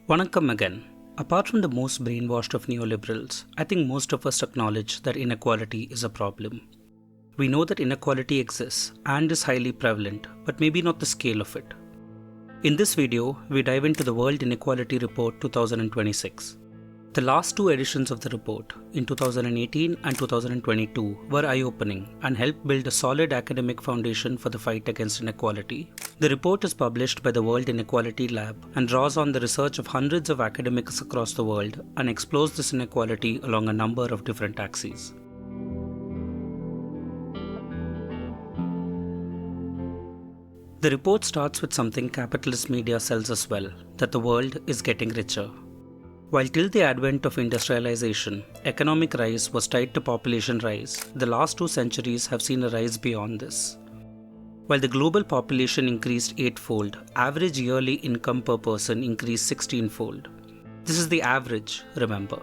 Vanakkam again. Apart from the most brainwashed of neoliberals, I think most of us acknowledge that inequality is a problem. We know that inequality exists and is highly prevalent, but maybe not the scale of it. In this video, we dive into the World Inequality Report 2026. The last two editions of the report, in 2018 and 2022, were eye-opening and helped build a solid academic foundation for the fight against inequality. The report is published by the World Inequality Lab and draws on the research of hundreds of academics across the world and explores this inequality along a number of different axes. The report starts with something capitalist media sells us well, that the world is getting richer. While till the advent of industrialization, economic rise was tied to population rise, the last 2 centuries have seen a rise beyond this. While the global population increased 8-fold, average yearly income per person increased 16-fold. This is the average, remember.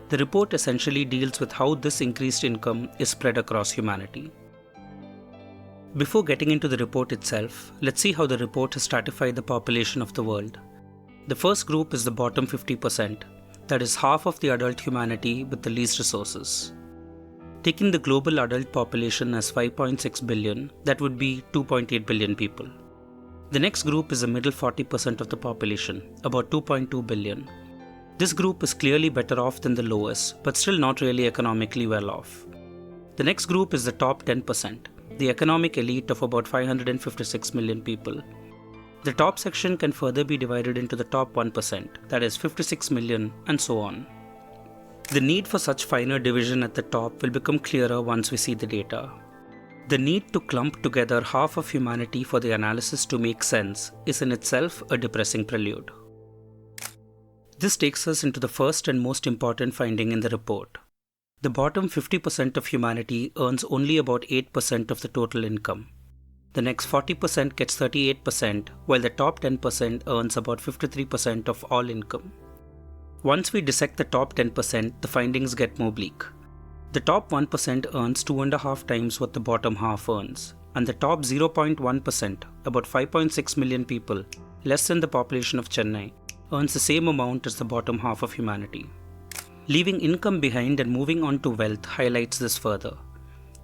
The report essentially deals with how this increased income is spread across humanity. Before getting into the report itself, let's see how the report has stratified the population of the world. The first group is the bottom 50%, that is half of the adult humanity with the least resources. Taking the global adult population as 5.6 billion, that would be 2.8 billion people. The next group is the middle 40% of the population, about 2.2 billion. This group is clearly better off than the lowest, but still not really economically well off. The next group is the top 10%, the economic elite of about 556 million people. The top section can further be divided into the top 1%, that is 56 million, and so on. The need for such finer division at the top will become clearer once we see the data. The need to clump together half of humanity for the analysis to make sense is in itself a depressing prelude. This takes us into the first and most important finding in the report. The bottom 50% of humanity earns only about 8% of the total income. The next 40% gets 38%, while the top 10% earns about 53% of all income. Once we dissect the top 10%, the findings get more bleak. The top 1% earns 2.5 times what the bottom half earns, and the top 0.1%, about 5.6 million people, less than the population of Chennai, earns the same amount as the bottom half of humanity. Leaving income behind and moving on to wealth highlights this further.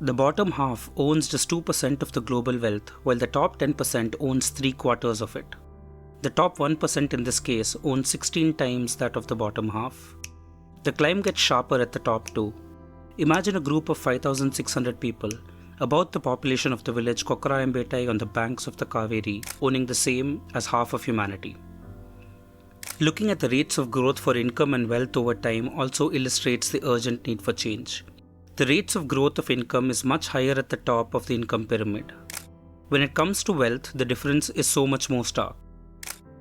The bottom half owns just 2% of the global wealth, while the top 10% owns 3/4 of it. The top 1% in this case owns 16 times that of the bottom half. The climb gets sharper at the top too. Imagine a group of 5,600 people, about the population of the village Kokkarayampettai on the banks of the Kaveri, owning the same as half of humanity. Looking at the rates of growth for income and wealth over time also illustrates the urgent need for change. The rates of growth of income is much higher at the top of the income pyramid. When it comes to wealth, the difference is so much more stark.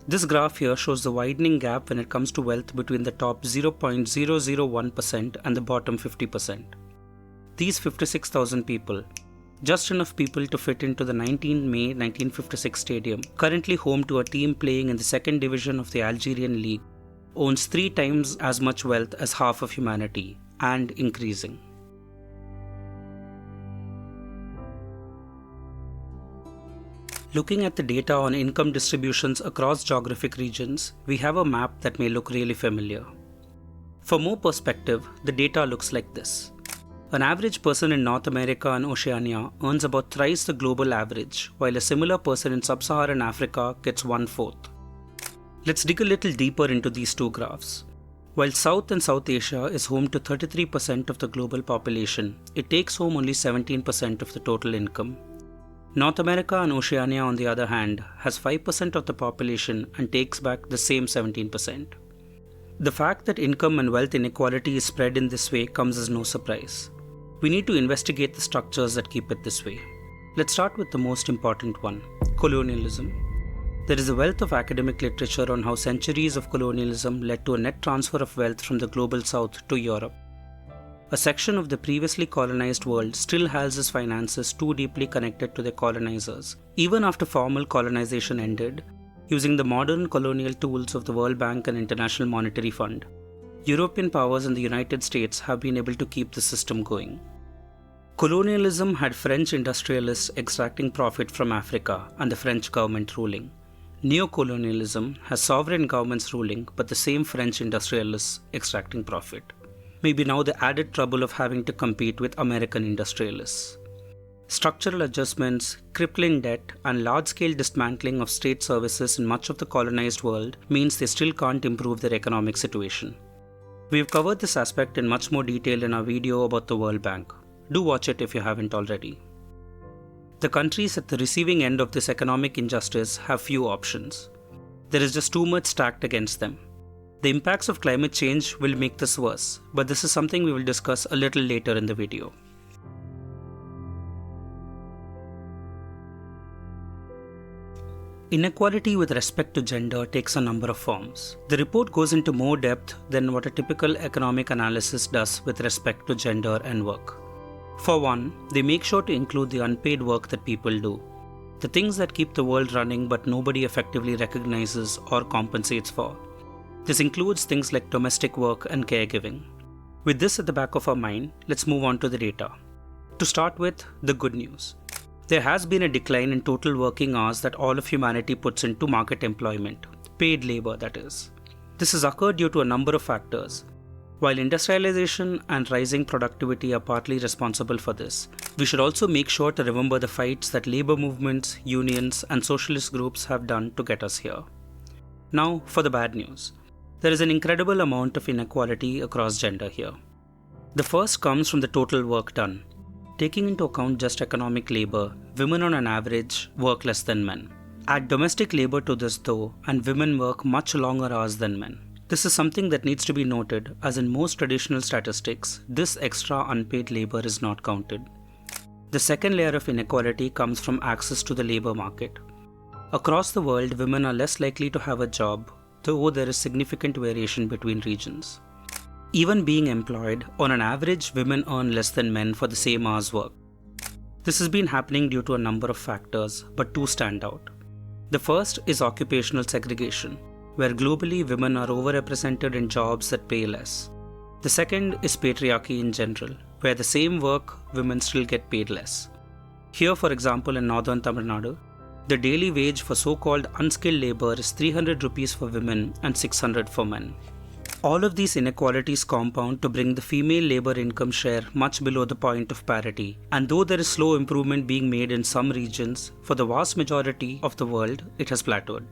This graph here shows the widening gap when it comes to wealth between the top 0.001% and the bottom 50%. These 56,000 people, just enough people to fit into the 19 May 1956 stadium, currently home to a team playing in the second division of the Algerian League, owns 3 times as much wealth as half of humanity, and increasing. Looking at the data on income distributions across geographic regions, we have a map that may look really familiar. For more perspective, the data looks like this. An average person in North America and Oceania earns about thrice the global average, while a similar person in Sub-Saharan Africa gets 1/4. Let's dig a little deeper into these two graphs. While South and South Asia is home to 33% of the global population, it takes home only 17% of the total income. North America and Oceania, on the other hand, has 5% of the population and takes back the same 17%. The fact that income and wealth inequality is spread in this way comes as no surprise. We need to investigate the structures that keep it this way. Let's start with the most important one, colonialism. There is a wealth of academic literature on how centuries of colonialism led to a net transfer of wealth from the global south to Europe. A section of the previously colonized world still has its finances too deeply connected to their colonizers, even after formal colonization ended, using the modern colonial tools of the World Bank and International Monetary Fund. European powers and the United States have been able to keep the system going. Colonialism had French industrialists extracting profit from Africa and the French government ruling. Neocolonialism has sovereign governments ruling but the same French industrialists extracting profit. Maybe now the added trouble of having to compete with American industrialists. Structural adjustments, crippling debt, and large-scale dismantling of state services in much of the colonized world means they still can't improve their economic situation. We've covered this aspect in much more detail in our video about the World Bank. Do watch it if you haven't already. The countries at the receiving end of this economic injustice have few options. There is just too much stacked against them. The impacts of climate change will make this worse, but this is something we will discuss a little later in the video. Inequality with respect to gender takes a number of forms. The report goes into more depth than what a typical economic analysis does with respect to gender and work. For one, they make sure to include the unpaid work that people do, the things that keep the world running but nobody effectively recognizes or compensates for. This includes things like domestic work and caregiving. With this at the back of our mind, let's move on to the data. To start with, the good news. There has been a decline in total working hours that all of humanity puts into market employment, paid labor that is. This has occurred due to a number of factors. While industrialization and rising productivity are partly responsible for this, we should also make sure to remember the fights that labor movements, unions, and socialist groups have done to get us here. Now, for the bad news. There is an incredible amount of inequality across gender here. The first comes from the total work done. Taking into account just economic labor, women on an average work less than men. Add domestic labor to this though, and women work much longer hours than men. This is something that needs to be noted, as in most traditional statistics, this extra unpaid labor is not counted. The second layer of inequality comes from access to the labor market. Across the world, women are less likely to have a job, though there is significant variation between regions. Even being employed, on an average, women earn less than men for the same hours work. This has been happening due to a number of factors, but two stand out. The first is occupational segregation, where globally women are overrepresented in jobs that pay less. The second is patriarchy in general, where the same work, women still get paid less. Here, for example, in northern Tamil Nadu, the daily wage for so-called unskilled labor is 300 rupees for women and 600 for men. All of these inequalities compound to bring the female labor income share much below the point of parity, and though there is slow improvement being made in some regions, for the vast majority of the world, it has plateaued.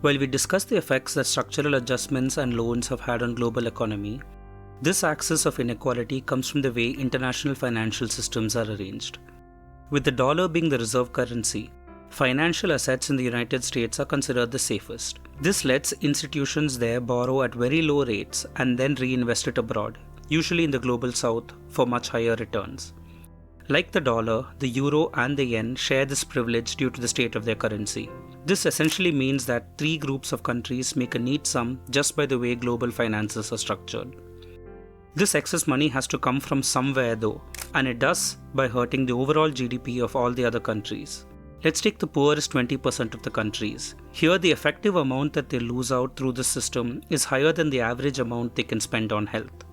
While we discuss the effects that structural adjustments and loans have had on global economy, this axis of inequality comes from the way international financial systems are arranged. With the dollar being the reserve currency, financial assets in the United States are considered the safest. This lets institutions there borrow at very low rates and then reinvest it abroad, usually in the global south, for much higher returns. Like the dollar, the euro and the yen share this privilege due to the state of their currency. This essentially means that three groups of countries make a neat sum just by the way global finances are structured. This excess money has to come from somewhere though, and it does by hurting the overall GDP of all the other countries. Let's take the poorest 20% of the countries. Here, the effective amount that they lose out through this system is higher than the average amount they can spend on health.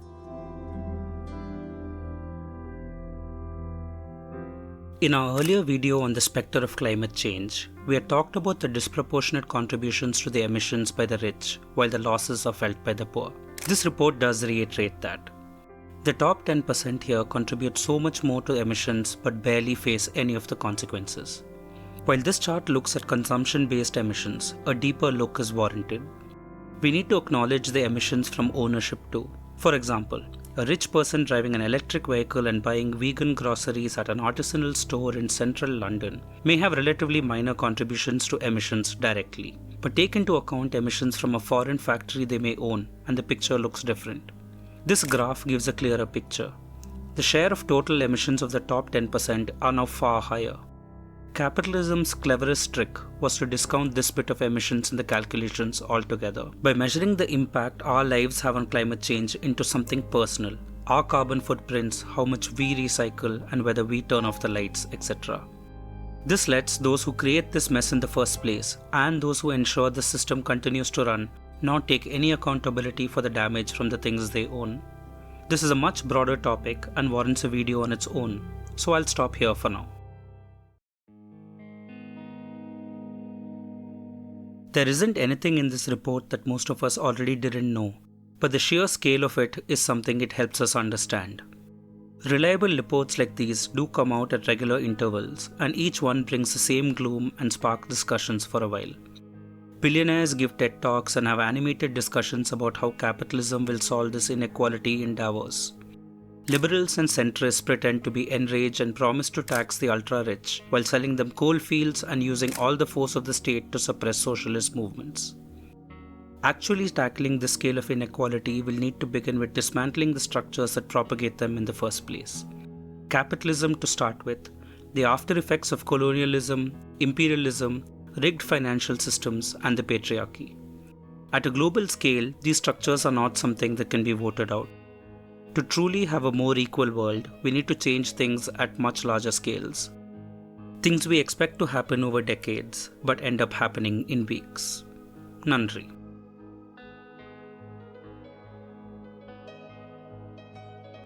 In our earlier video on the spectre of climate change, we had talked about the disproportionate contributions to the emissions by the rich, while the losses are felt by the poor. This report does reiterate that. The top 10% here contribute so much more to emissions but barely face any of the consequences. While this chart looks at consumption-based emissions, a deeper look is warranted. We need to acknowledge the emissions from ownership too. For example, a rich person driving an electric vehicle and buying vegan groceries at an artisanal store in central London may have relatively minor contributions to emissions directly, but take into account emissions from a foreign factory they may own and the picture looks different. This graph gives a clearer picture. The share of total emissions of the top 10% are now far higher. Capitalism's cleverest trick was to discount this bit of emissions in the calculations altogether by measuring the impact our lives have on climate change into something personal, our carbon footprints, how much we recycle, and whether we turn off the lights, etc. This lets those who create this mess in the first place and those who ensure the system continues to run not take any accountability for the damage from the things they own. This is a much broader topic and warrants a video on its own. so I'll stop here for now. There isn't anything in this report that most of us already didn't know, but the sheer scale of it is something it helps us understand. Reliable reports like these do come out at regular intervals, and each one brings the same gloom and spark discussions for a while. Billionaires give TED Talks and have animated discussions about how capitalism will solve this inequality in Davos. Liberals and centrists pretend to be enraged and promise to tax the ultra-rich while selling them coal fields and using all the force of the state to suppress socialist movements. Actually tackling this scale of inequality will need to begin with dismantling the structures that propagate them in the first place. Capitalism to start with, the after effects of colonialism, imperialism, rigged financial systems, and the patriarchy. At a global scale, these structures are not something that can be voted out. To truly have a more equal world, we need to change things at much larger scales. Things we expect to happen over decades, but end up happening in weeks. Nandri.